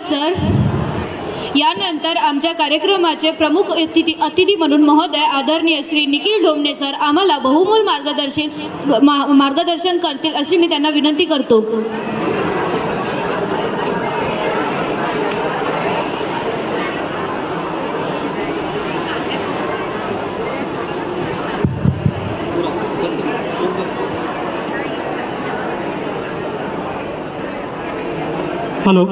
Sir. यानंतर आमच्या कार्यक्रमाचे प्रमुख अतिथी म्हणून महोदय आदरणीय श्री निखिल ढोमणे सर आम्हाला बहुमोल मार्गदर्शन करतील अशी मी त्यांना विनंती करतो. हॅलो,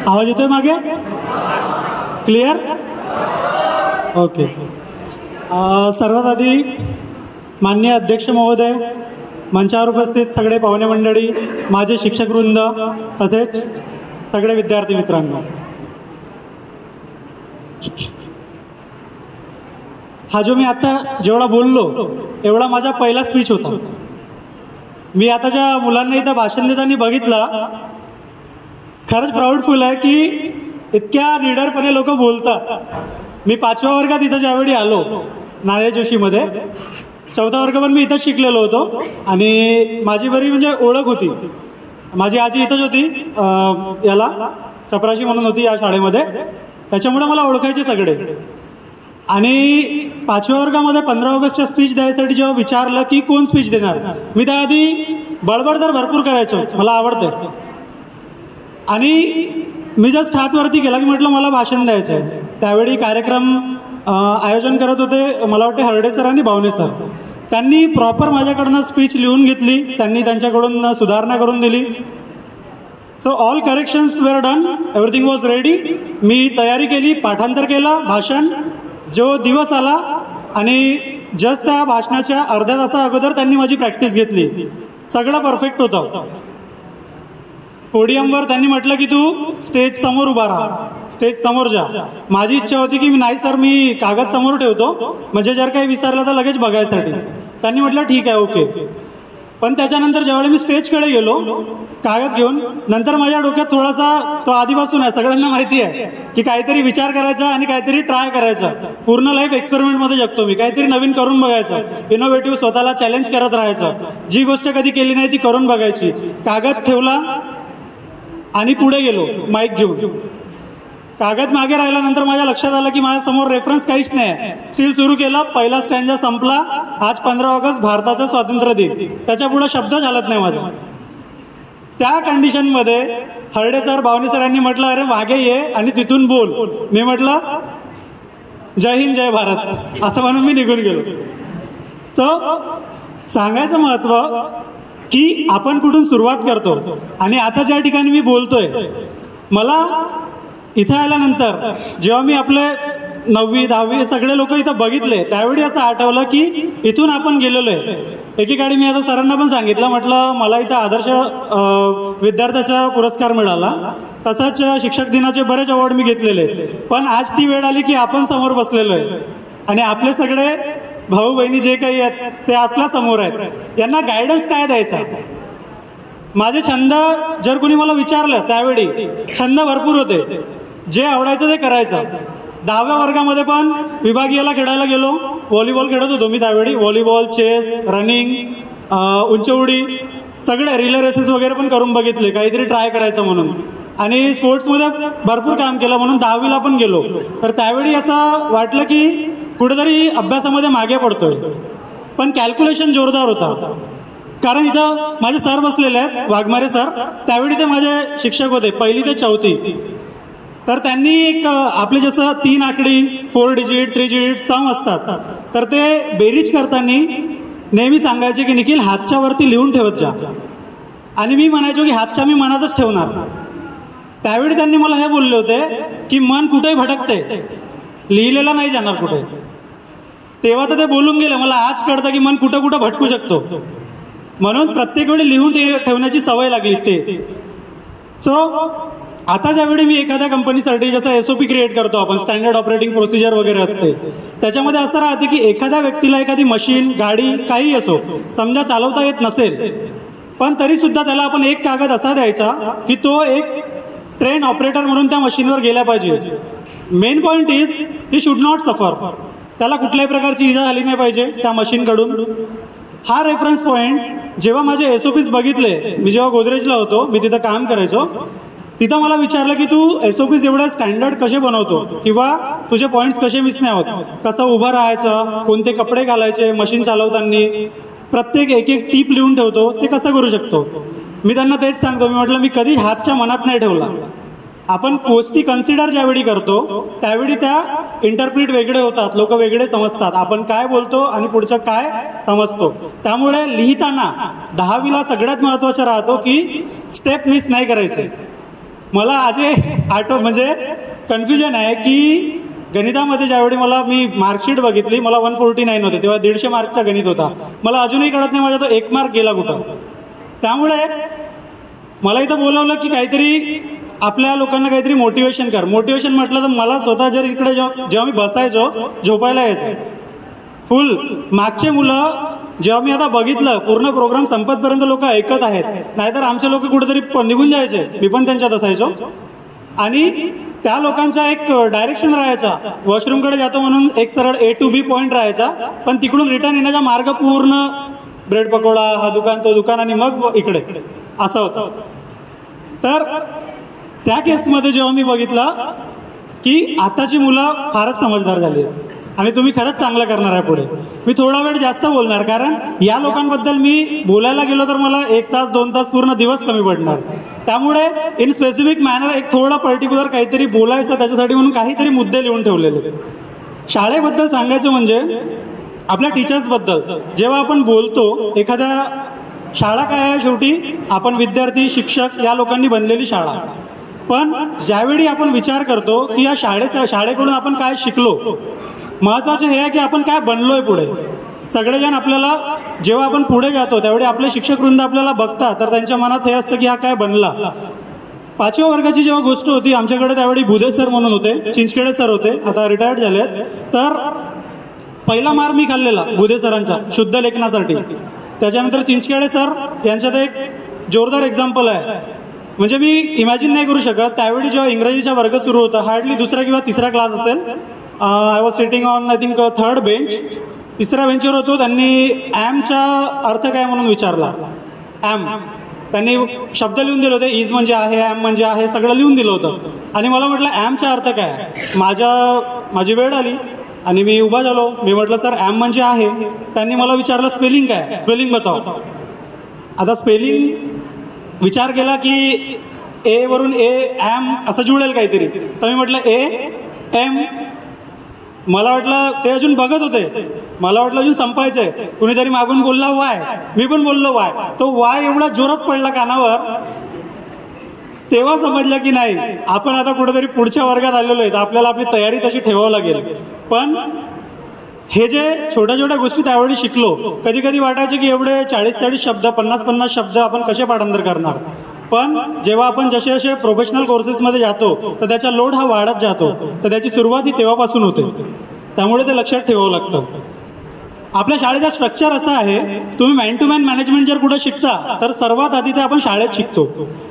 आवाज येतोय मागे? क्लिअर? ओके. सर्वात आधी माननीय अध्यक्ष महोदय, मंचावर उपस्थित सगळे पाहुणे मंडळी, माझे शिक्षकवृंद तसेच सगळे विद्यार्थी मित्रांनो, हा जो मी आता जेवढा बोललो एवढा माझा पहिला स्पीच होता. मी आता ज्या मुलांना इथं भाषण देताना बघितला, खरंच प्राऊडफुल आहे की इतक्या लीडरपणे लोक बोलतात. मी 5व्या वर्गात इथं ज्यावेळी आलो नारायण जोशीमध्ये, 4था वर्ग पण मी इथंच शिकलेलो होतो आणि माझी बरी म्हणजे ओळख होती. माझी आजी इथंच होती, याला चपराशी म्हणून होती या शाळेमध्ये, त्याच्यामुळे मला ओळखायचे सगळे. आणि 5व्या वर्गामध्ये 15 ऑगस्टच्या स्पीच द्यायसाठी जेव्हा विचारलं की कोण स्पीच देणार, मी त्याआधी बडबड तर भरपूर करायचो, मला आवडते. आणि मी जस्ट हात वरती केला की म्हटलं मला भाषण द्यायचं आहे. त्यावेळी कार्यक्रम आयोजन करत होते मला वाटते हरडे सर आणि भावने सर. त्यांनी प्रॉपर माझ्याकडनं स्पीच लिहून घेतली, त्यांनी त्यांच्याकडून सुधारणा करून दिली. So all corrections were done, everything was ready. मी तयारी केली, पाठांतर केलं, भाषण जो दिवस आला आणि जस्ट त्या भाषणाच्या अर्ध्या तासा अगोदर त्यांनी माझी प्रॅक्टिस घेतली. सगळं परफेक्ट होतं. पोडियमवर त्यांनी म्हटलं की तू स्टेज समोर उभा राहा, स्टेज समोर जा. माझी इच्छा होती की नाही सर मी कागद समोर ठेवतो म्हणजे जर काही विसरलं तर लगेच बघायसाठी. त्यांनी म्हटलं ठीक आहे ओके. पण त्याच्यानंतर ज्यावेळी मी स्टेजकडे गेलो कागद घेऊन, नंतर माझ्या डोक्यात थोडासा तो आधीपासून आहे, सगळ्यांना माहिती आहे की काहीतरी विचार करायचा आणि काहीतरी ट्राय करायचं. पूर्ण लाईफ एक्सपेरिमेंटमध्ये जगतो मी, काहीतरी नवीन करून बघायचं, इनोव्हेटिव्ह स्वतःला चॅलेंज करत राहायचं. जी गोष्ट कधी केली नाही ती करून बघायची. कागद ठेवला आणि पुढे गेलो माईक घेऊन. कागद मागे राहिल्यानंतर माझ्या लक्षात आलं की माझ्यासमोर रेफरन्स काहीच नाही. स्टील सुरू केलं, पहिला स्टँजा संपला. आज 15 ऑगस्ट भारताचा स्वातंत्र्य दिन, त्याच्या पुढे शब्द झालत नाही माझा. त्या कंडिशनमध्ये हरडे सर भावने सर यांनी म्हटलं अरे मागे ये आणि तिथून बोल. मी म्हटलं जय हिंद जय भारत असं म्हणून मी निघून गेलो. सो सांगायचं महत्व की आपण कुठून सुरुवात करतो आणि आता ज्या ठिकाणी मी बोलतोय, मला इथं आल्यानंतर जेव्हा मी आपले 9वी 10वी सगळे लोक इथं बघितले त्यावेळी असं आठवलं की इथून आपण गेलेलो आहे. एकेकाळी मी आता सरांना पण सांगितलं, म्हटलं मला इथं आदर्श विद्यार्थ्याचा पुरस्कार मिळाला, तसंच शिक्षक दिनाचे बरेच अवॉर्ड मी घेतलेले. पण आज ती वेळ आली की आपण समोर बसलेलो आहे आणि आपले सगळे भाऊ बहिणी जे काही आहेत ते आपल्या समोर आहेत. यांना गायडन्स काय द्यायचा? माझे छंद जर कोणी मला विचारलं, त्यावेळी छंद भरपूर होते, जे आवडायचं ते करायचं. 10व्या वर्गामध्ये पण विभागीयला खेळायला गेलो, व्हॉलीबॉल खेळत होतो मी त्यावेळी. व्हॉलीबॉल, चेस, रनिंग, उंच उडी, सगळे रिले रेसेस वगैरे पण करून बघितले, काहीतरी ट्राय करायचं म्हणून. आणि स्पोर्ट्समध्ये भरपूर काम केलं म्हणून 10वीला पण गेलो. तर त्यावेळी असं वाटलं की कुठेतरी अभ्यासामध्ये मागे पडतोय, पण कॅल्क्युलेशन जोरदार होता. कारण इथं माझे सर बसलेले आहेत, वाघमारे सर, त्यावेळी ते माझे शिक्षक होते 1ली ते 4थी. तर त्यांनी एक आपले जसं 3 आकडी 4 डिजिट 3 डिजिट सम असतात, तर ते बेरीज करताना नेहमी सांगायचे की निखिल हातच्या वरती लिहून ठेवत जा. आणि मी म्हणायचो की हातच्या मी मनातच ठेवणार. त्यावेळी त्यांनी मला हे बोलले होते की मन कुठेही भटकते, लिहिलेला नाही जाणार कुठे. तेव्हा तर ते बोलून गेले, मला आज कळतं की मन कुठं कुठं भटकू शकतो. म्हणून प्रत्येक वेळी लिहून ठेवण्याची सवय लागली ते. सो आता ज्यावेळी मी एखाद्या कंपनीसाठी जसं SOP क्रिएट करतो आपण, स्टँडर्ड ऑपरेटिंग प्रोसिजर वगैरे असते, त्याच्यामध्ये असं राहते की एखाद्या व्यक्तीला एखादी मशीन गाडी काही असो समजा चालवता येत नसेल, पण तरी सुद्धा त्याला आपण एक कागद असा द्यायचा की तो एक ट्रेन ऑपरेटर म्हणून त्या मशीनवर गेला पाहिजे. Main point is he should not suffer. त्याला कुठल्याही प्रकारची इजा झाली नाही पाहिजे त्या मशीनकडून. हा रेफरन्स पॉईंट जेव्हा माझे SOPs बघितले, मी जेव्हा गोदरेजला होतो, मी तिथं काम करायचो, तिथं मला विचारलं की तू SOPs एवढे स्टँडर्ड कसे बनवतो किंवा तुझे पॉईंट्स कसे मिस नाही होत, कसं उभं राहायचं, कोणते कपडे घालायचे, मशीन चालवताना प्रत्येक एक एक टीप लिहून ठेवतो, ते कसं करू शकतो. मी त्यांना तेच सांगतो, मी म्हटलं मी कधी हातच्या मनात नाही ठेवला. आपण गोष्टी कन्सिडर ज्यावेळी करतो त्यावेळी त्या इंटरप्रिट वेगळे होतात, लोक वेगळे समजतात, आपण काय बोलतो आणि पुढचं काय समजतो. त्यामुळे लिहिताना 10वीला सगळ्यात महत्त्वाचं राहतो की स्टेप मिस नाही करायचे. मला आज म्हणजे कन्फ्युजन आहे की गणितामध्ये ज्यावेळी मी मार्कशीट बघितली, मला 149 होते, तेव्हा 150 मार्कचा गणित होता. मला अजूनही कळत नाही माझा तो 1 मार्क गेला कुठं. त्यामुळे मला इथं बोलवलं की काहीतरी आपल्या लोकांना काहीतरी मोटिवेशन कर. मोटिवेशन म्हटलं तर मला स्वतः जर इकडे जेव्हा मी बसायचो, झोपायला यायचं फुल. मागचे मुलं जेव्हा मी आता बघितलं पूर्ण प्रोग्राम संपतपर्यंत लोक ऐकत आहेत, नाहीतर आमचे लोक कुठेतरी निघून जायचे, मी पण त्यांच्यात असायचो. आणि त्या लोकांचा एक डायरेक्शन राहायचा, वॉशरूमकडे जातो म्हणून एक सरळ A to B पॉईंट राहायचा, पण तिकडून रिटर्न येण्याचा मार्ग पूर्ण ब्रेड पकोडा, हा दुकान तो दुकान आणि मग इकडे असं होतं. तर त्या केसमध्ये जेव्हा मी बघितलं की आताची मुलं फारच समजदार झाली आहेत आणि तुम्ही खरंच चांगलं करणार आहे पुढे. मी थोडा वेळ जास्त बोलणार, कारण या लोकांबद्दल मी बोलायला गेलो तर मला 1 तास 2 तास पूर्ण दिवस कमी पडणार. त्यामुळे इन स्पेसिफिक मॅनर एक थोडं पर्टिक्युलर काहीतरी बोलायचं, त्याच्यासाठी म्हणून काहीतरी मुद्दे लिहून ठेवलेले. शाळेबद्दल सांगायचं म्हणजे आपल्या टीचर्सबद्दल जेव्हा आपण बोलतो, एखाद्या शाळा काय आहे, शेवटी आपण विद्यार्थी, शिक्षक या लोकांनी बनलेली शाळा. पण ज्यावेळी आपण विचार करतो की या शाळेकडून आपण काय शिकलो, महत्त्वाचं हे आहे की आपण काय बनलोय पुढे. सगळेजण आपल्याला जेव्हा आपण पुढे जातो त्यावेळी आपले शिक्षकवृंद आपल्याला बघतात, तर त्यांच्या मनात हे असतं की हा काय बनला. 5व्या वर्गाची जेव्हा गोष्ट होती, आमच्याकडे त्यावेळी बुधे सर म्हणून होते, चिंचखेडे सर होते, आता रिटायर्ड झालेत. तर पहिला मार मी खाल्लेला बुधे सरांचा शुद्ध लेखनासाठी. त्याच्यानंतर चिंचखेडे सर यांच्यात एक जोरदार एक्झाम्पल आहे. म्हणजे मी इमॅजिन नाही करू शकत, त्यावेळी जेव्हा इंग्रजीचा वर्ग सुरू होता, हार्डली 2रा किंवा 3रा क्लास असेल, I was sitting on I think 3rd bench. 3ऱ्या बेंचवर होतो. त्यांनी ॲमचा अर्थ काय म्हणून विचारला. ॲम त्यांनी शब्द लिहून दिले होते, इज म्हणजे आहे, ॲम म्हणजे आहे, सगळं लिहून दिलं होतं. आणि मला म्हटलं ॲमचा अर्थ काय. माझी वेळ आली आणि मी उभा झालो. मी म्हटलं सर ॲम म्हणजे आहे. त्यांनी मला विचारलं स्पेलिंग काय, स्पेलिंग बताव. आता स्पेलिंग विचार केला की ए वरून ॲम असं जुळेल काहीतरी, तर मी म्हटलं AM. मला वाटलं ते अजून बघत होते, मला वाटलं अजून संपायचंय. कुणीतरी मागून बोलला वाय, मी पण बोललो वाय. तो वाय एवढा जोरात पडला कानावर, तेव्हा समजलं की नाही, आपण आता कुठेतरी पुढच्या वर्गात आलेलो आहे, आपल्याला आपली तयारी तशी ठेवावं लागेल. पण हे जे छोट्या छोट्या गोष्टी त्यावेळी शिकलो. कधी कधी वाटायचे की एवढे 40-40 शब्द, 50-50 शब्द आपण कसे पाठांतर करणार. पण जेव्हा आपण जसे जसे प्रोफेशनल कोर्सेसमध्ये जातो तर त्याचा लोड हा वाढत जातो, तर त्याची सुरुवात ही तेव्हापासून होते. त्यामुळे ते लक्षात ठेवावं लागतं. आपल्या शाळेचा स्ट्रक्चर असा आहे, तुम्ही मॅन टू मॅन मॅनेजमेंट जर कुठं शिकता तर सर्वात आधी ते आपण शाळेत शिकतो.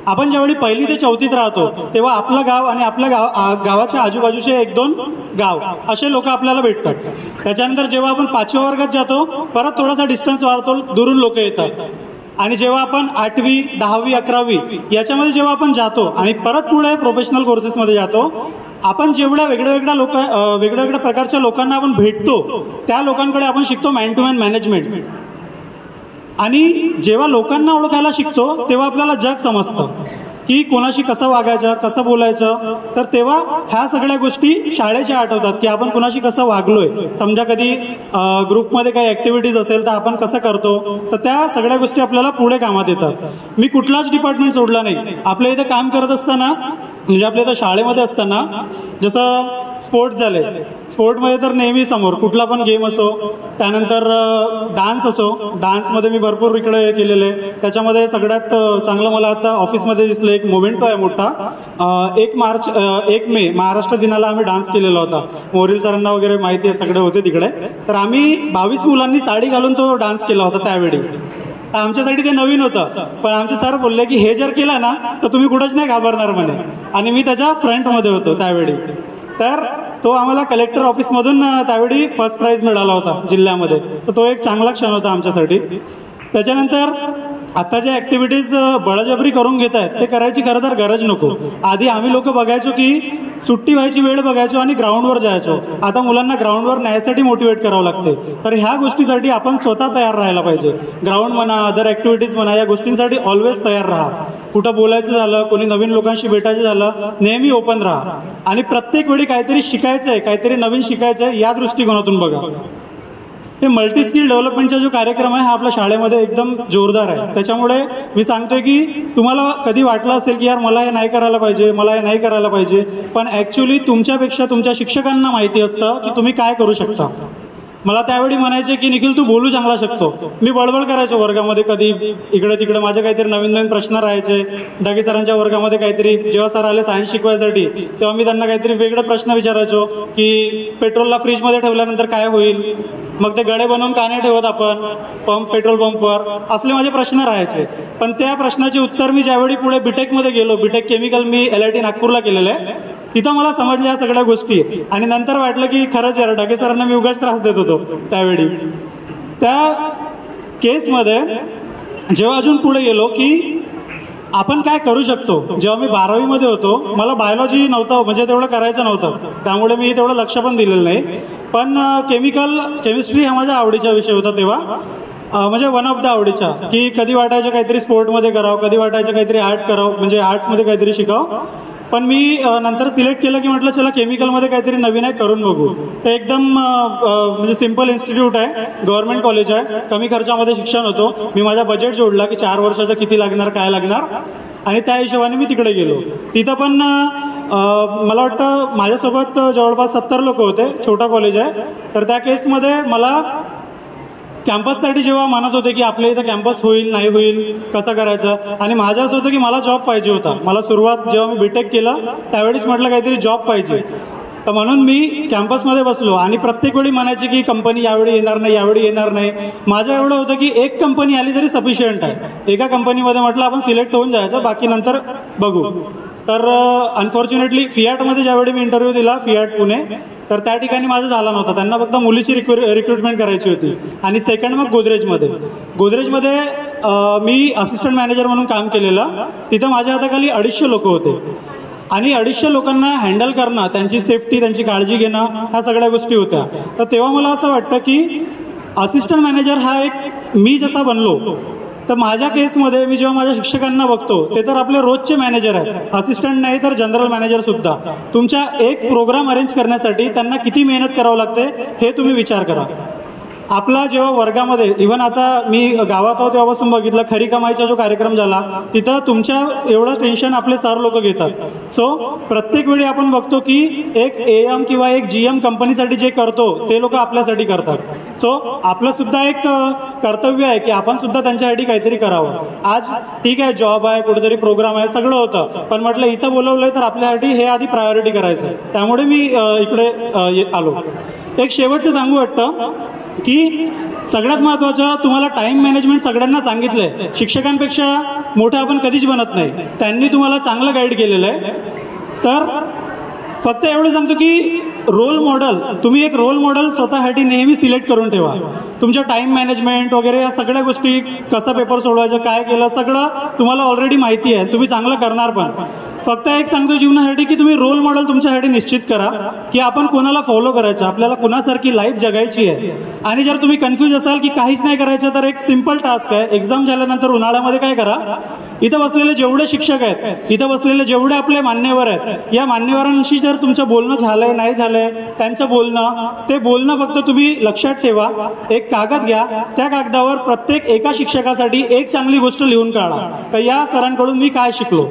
आपण ज्यावेळी 1ली ते 4थीत राहतो तेव्हा आपलं गाव आणि आपल्या गावाच्या आजूबाजूचे 1-2 गाव असे लोक आपल्याला भेटतात. त्याच्यानंतर जेव्हा आपण 5व्या वर्गात जातो, परत थोडासा डिस्टन्स वाढतो, दुरून लोक येतात. आणि जेव्हा आपण 8वी, 10वी, 11वी याच्यामध्ये जेव्हा आपण जातो आणि परत पुढे प्रोफेशनल कोर्सेसमध्ये जातो, आपण जेवढ्या वेगवेगळ्या प्रकारच्या लोकांना आपण भेटतो, त्या लोकांकडे आपण शिकतो मॅन टू मॅन मॅनेजमेंट. आणि जेव्हा लोकांना ओळखायला शिकतो तेव्हा आपल्याला जग समजतं की कोणाशी कसं वागायचं, कसं बोलायचं. तर तेव्हा ह्या सगळ्या गोष्टी शाळेच्या आठवतात की आपण कोणाशी कसं वागलोय. समजा कधी ग्रुपमध्ये काही ॲक्टिव्हिटीज असेल तर आपण कसं करतो, तर त्या सगळ्या गोष्टी आपल्याला पुढे कामात येतात. मी कुठलाच डिपार्टमेंट सोडला नाही. आपल्या इथं काम करत असताना, म्हणजे आपल्या इथं शाळेमध्ये असताना, जसं स्पोर्ट्स झाले, स्पोर्टमध्ये तर नेहमी समोर कुठला पण गेम असो, त्यानंतर डान्स असो, डान्समध्ये मी भरपूर इकडे केलेले. त्याच्यामध्ये सगळ्यात चांगलं मला आता ऑफिसमध्ये दिसलं एक मोमेंटो आहे मोठा. 1 मे महाराष्ट्र दिनाला आम्ही डान्स केलेला होता. मोरील सरांना वगैरे माहिती आहे, सगळे होते तिकडे. तर आम्ही 22 मुलांनी साडी घालून तो डान्स केला होता त्यावेळी. आमच्यासाठी ते नवीन होतं, पण आमचे सर बोलले की हे जर केलं ना तर तुम्ही कुठंच नाही घाबरणार म्हणे. आणि मी त्याच्या फ्रंटमध्ये होतो त्यावेळी. तर तो आम्हाला कलेक्टर ऑफिसमधून त्यावेळी फर्स्ट प्राईज मिळाला होता जिल्ह्यामध्ये. तर तो एक चांगला क्षण होता आमच्यासाठी. त्याच्यानंतर आता जे ॲक्टिव्हिटीज बळजबरी करून घेत आहेत ते करायची खरं तर गरज नको. आधी आम्ही लोक बघायचो की सुट्टी व्हायची वेळ बघायचो आणि ग्राउंडवर जायचो. आता मुलांना ग्राउंडवर न्यायसाठी मोटिवेट करावं लागते. तर ह्या गोष्टीसाठी आपण स्वतः तयार राहायला पाहिजे. ग्राउंड म्हणा, अदर ॲक्टिव्हिटीज म्हणा, या गोष्टींसाठी ऑलवेज तयार राहा. कुठं बोलायचं झालं, कोणी नवीन लोकांशी भेटायचं झालं, नेहमी ओपन राहा. आणि प्रत्येक वेळी काहीतरी शिकायचं आहे, काहीतरी नवीन शिकायचं आहे या दृष्टिकोनातून बघा. हे मल्टी स्किल डेव्हलपमेंटचा जो कार्यक्रम आहे हा आपल्या शाळेमध्ये एकदम जोरदार आहे. त्याच्यामुळे मी सांगतोय की तुम्हाला कधी वाटलं असेल की यार मला हे नाही करायला पाहिजे, मला हे नाही करायला पाहिजे, पण ॲक्च्युली तुमच्यापेक्षा तुमच्या शिक्षकांना माहिती असतं की तुम्ही काय करू शकता. मला त्यावेळी म्हणायचे की निखिल तू बोलू चांगला शकतो. मी बळबळ करायचो वर्गामध्ये, कधी इकडे तिकडे माझे काहीतरी नवीन नवीन प्रश्न राहायचे. डागे सरांच्या वर्गामध्ये काहीतरी जेव्हा सर आले सायन्स शिकवायसाठी तेव्हा मी त्यांना काहीतरी वेगळे प्रश्न विचारायचो की पेट्रोलला फ्रीजमध्ये ठेवल्यानंतर काय होईल, मग ते गडे बनवून का नाही ठेवत आपण पेट्रोल पंपवर, असले माझे प्रश्न राहायचे. पण त्या प्रश्नाची उत्तर मी ज्यावेळी पुढे बीटेकमध्ये गेलो, बीटेक केमिकल मी LIT नागपूरला केलेलं आहे, तिथं मला समजल्या या सगळ्या गोष्टी. आणि नंतर वाटलं की खरंच यार डागे सरांना मी उगाच त्रास देत होतो त्यावेळी. त्या केसमध्ये जेव्हा अजून पुढे गेलो की आपण काय करू शकतो. जेव्हा मी 12वीमध्ये होतो मला बायोलॉजी नव्हतं, म्हणजे तेवढं करायचं नव्हतं, त्यामुळे मी तेवढं लक्ष पण दिलेलं नाही. पण केमिस्ट्री हा माझ्या आवडीचा विषय होता तेव्हा, म्हणजे वन ऑफ द आवडीचा. की कधी वाटायचं काहीतरी स्पोर्टमध्ये करावं, कधी वाटायचं काहीतरी आर्ट करावं, म्हणजे आर्ट्समध्ये काहीतरी शिकावं. पण मी नंतर सिलेक्ट केलं की म्हटलं चला केमिकलमध्ये काहीतरी नवीन आहे, करून बघू. तर एकदम म्हणजे सिम्पल इन्स्टिट्यूट आहे, गव्हर्नमेंट कॉलेज आहे, कमी खर्चामध्ये शिक्षण होतं. मी माझा बजेट जोडला की 4 वर्षाचं किती लागणार, काय लागणार, आणि त्या हिशोबाने मी तिकडे गेलो. तिथं पण मला वाटतं माझ्यासोबत जवळपास 70 लोक होते. छोटा कॉलेज आहे. तर त्या केसमध्ये मला कॅम्पससाठी जेव्हा म्हणत होते की आपल्या इथं कॅम्पस होईल नाही होईल, कसं करायचं, आणि माझं असं होतं की मला जॉब पाहिजे होता. मला सुरुवात जेव्हा मी बीटेक केलं त्यावेळीच म्हटलं काहीतरी जॉब पाहिजे. तर म्हणून मी कॅम्पसमध्ये बसलो आणि प्रत्येक वेळी म्हणायचे की कंपनी यावेळी येणार नाही, यावेळी येणार नाही. माझं एवढं होतं की एक कंपनी आली तरी सफिशियंट आहे. एका कंपनीमध्ये म्हटलं आपण सिलेक्ट होऊन जायचं, बाकी नंतर बघू. तर अनफॉर्च्युनेटली फियाटमध्ये ज्यावेळी मी इंटरव्ह्यू दिला, फियाट पुणे, तर त्या ठिकाणी माझं झालं नव्हतं. त्यांना फक्त मुलीची रिक्रुटमेंट करायची होती. आणि सेकंड मग गोदरेजमध्ये मी असिस्टंट मॅनेजर म्हणून काम केलेलं. तिथं माझ्या हाताखाली 250 लोक होते आणि 250 लोकांना हँडल करणं, त्यांची सेफ्टी, त्यांची काळजी घेणं, ह्या सगळ्या गोष्टी होत्या. तर तेव्हा मला असं वाटतं की असिस्टंट मॅनेजर हा एक मी जसा बनलो, तर माझ्या केसमध्ये मी जेव्हा माझ्या शिक्षकांना बघतो ते तर आपले रोजचे मॅनेजर आहेत, असिस्टंट नाही तर जनरल मॅनेजर सुद्धा. तुमच्या एक प्रोग्राम अरेंज करण्यासाठी त्यांना किती मेहनत करावं लागते हे तुम्ही विचार करा. आपला जेव्हा वर्गामध्ये, इव्हन आता मी गावात आहो तेव्हापासून बघितलं, खरी कमाईचा जो कार्यक्रम झाला तिथं तुमच्या एवढं टेन्शन आपले सर लोक घेतात. सो प्रत्येक वेळी आपण बघतो की एक AM किंवा एक GM कंपनीसाठी जे करतो ते लोक आपल्यासाठी करतात. सो आपलं सुद्धा एक कर्तव्य आहे की आपण सुद्धा त्यांच्यासाठी काहीतरी करावं. आज ठीक आहे, जॉब आहे, कुठेतरी प्रोग्राम आहे, सगळं होतं, पण म्हटलं इथं बोलवलंय तर आपल्यासाठी हे आधी प्रायोरिटी करायचं आहे. त्यामुळे मी इकडे आलो. एक शेवटचं सांगू वाटतं की सगळ्यात महत्त्वाचं, तुम्हाला टाईम मॅनेजमेंट सगळ्यांना सांगितलंय. शिक्षकांपेक्षा मोठं आपण कधीच बनत नाही. त्यांनी तुम्हाला चांगलं गाईड केलेलं आहे. तर फक्त एवढं सांगतो की रोल मॉडेल, तुम्ही एक रोल मॉडेल स्वतःसाठी नेहमी सिलेक्ट करून ठेवा. तुमच्या टाईम मॅनेजमेंट वगैरे या सगळ्या गोष्टी, कसं पेपर सोडवायचं, काय केलं, सगळं तुम्हाला ऑलरेडी माहिती आहे, तुम्ही चांगलं करणार पण. फक्त एक सांगतो जीवनासाठी की तुम्ही रोल मॉडेल तुमच्यासाठी निश्चित करा की आपण कोणाला फॉलो करायचं, आपल्याला कुणासारखी लाईफ जगायची आहे. आणि जर तुम्ही कन्फ्यूज असाल की काहीच नाही करायचं, तर एक सिम्पल टास्क आहे. एक्झाम झाल्यानंतर उन्हाळ्यामध्ये काय करा, इथं बसलेले जेवढे शिक्षक आहेत, इथं बसलेले जेवढे आपले मान्यवर आहेत, या मान्यवरांशी जर तुमचं बोलणं झालंय नाही झालंय, त्यांचं बोलणं फक्त तुम्ही लक्षात ठेवा. एक कागद घ्या, त्या कागदावर प्रत्येक एका शिक्षकासाठी एक चांगली गोष्ट लिहून काढा. तर या सरांकडून मी काय शिकलो.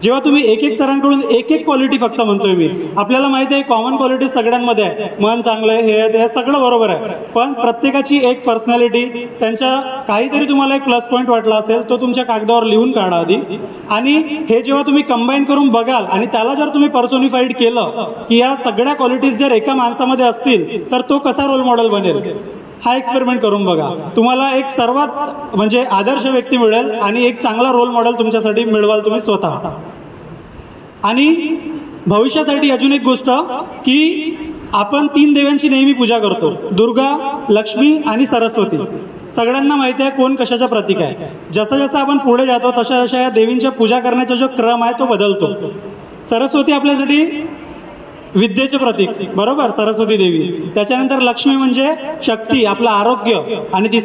जेव्हा तुम्ही एक सरांकडून एक क्वालिटी फक्त म्हणतोय मी, आपल्याला माहिती आहे कॉमन क्वालिटी सगळ्यांमध्ये आहे, मन चांगलं आहे, हे ते सगळं बरोबर आहे, पण प्रत्येकाची एक पर्सनॅलिटी, त्यांच्या काहीतरी तुम्हाला एक प्लस पॉईंट वाटला असेल तो तुमच्या कागदावर लिहून काढा आधी. आणि हे जेव्हा तुम्ही कंबाईन करून बघाल आणि त्याला जर तुम्ही पर्सोनिफाईड केलं की या सगळ्या क्वालिटीज जर एका माणसामध्ये असतील तर तो कसा रोल मॉडेल बनेल, हा एक्सपेरिमेंट करून बघा. तुम्हाला एक सर्वात म्हणजे आदर्श व्यक्ती मिळेल आणि एक चांगला रोल मॉडेल तुमच्यासाठी मिळवाल तुम्ही स्वतः. आणि भविष्यासाठी अजून एक गोष्ट की आपण 3 देव्यांची नेहमी पूजा करतो, दुर्गा, लक्ष्मी आणि सरस्वती. सगळ्यांना माहिती आहे कोण कशाच्या प्रतीक आहे. जसं जसं आपण पुढे जातो तशा जशा या देवींच्या पूजा करण्याचा जो क्रम आहे तो बदलतो. सरस्वती आपल्यासाठी विद्येचे प्रतीक, बरोबर, सरस्वती देवी. त्याच्यानंतर लक्ष्मी म्हणजे शक्ती, आपलं आरोग्य, आणि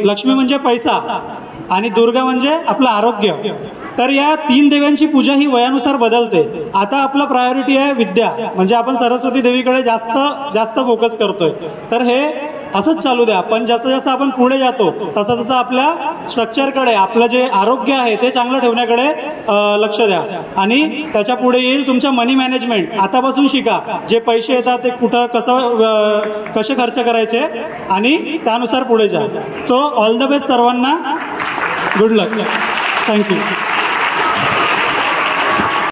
लक्ष्मी म्हणजे पैसा, आणि दुर्गा म्हणजे आपलं आरोग्य. तर या 3 देव्यांची पूजा ही वयानुसार बदलते. आता आपलं प्रायोरिटी आहे विद्या, म्हणजे आपण सरस्वती देवीकडे जास्त फोकस करतोय. तर हे असंच चालू द्या. पण जसं जसं आपण पुढे जातो तसं तसं आपल्या स्ट्रक्चरकडे, आपलं जे आरोग्य आहे ते चांगलं ठेवण्याकडे लक्ष द्या. आणि त्याच्या पुढे येईल तुमच्या मनी मॅनेजमेंट. आतापासून शिका, जे पैसे येतात ते कुठं कसे खर्च करायचे, आणि त्यानुसार पुढे जा. सो ऑल द बेस्ट सर्वांना. गुड लक. थँक्यू.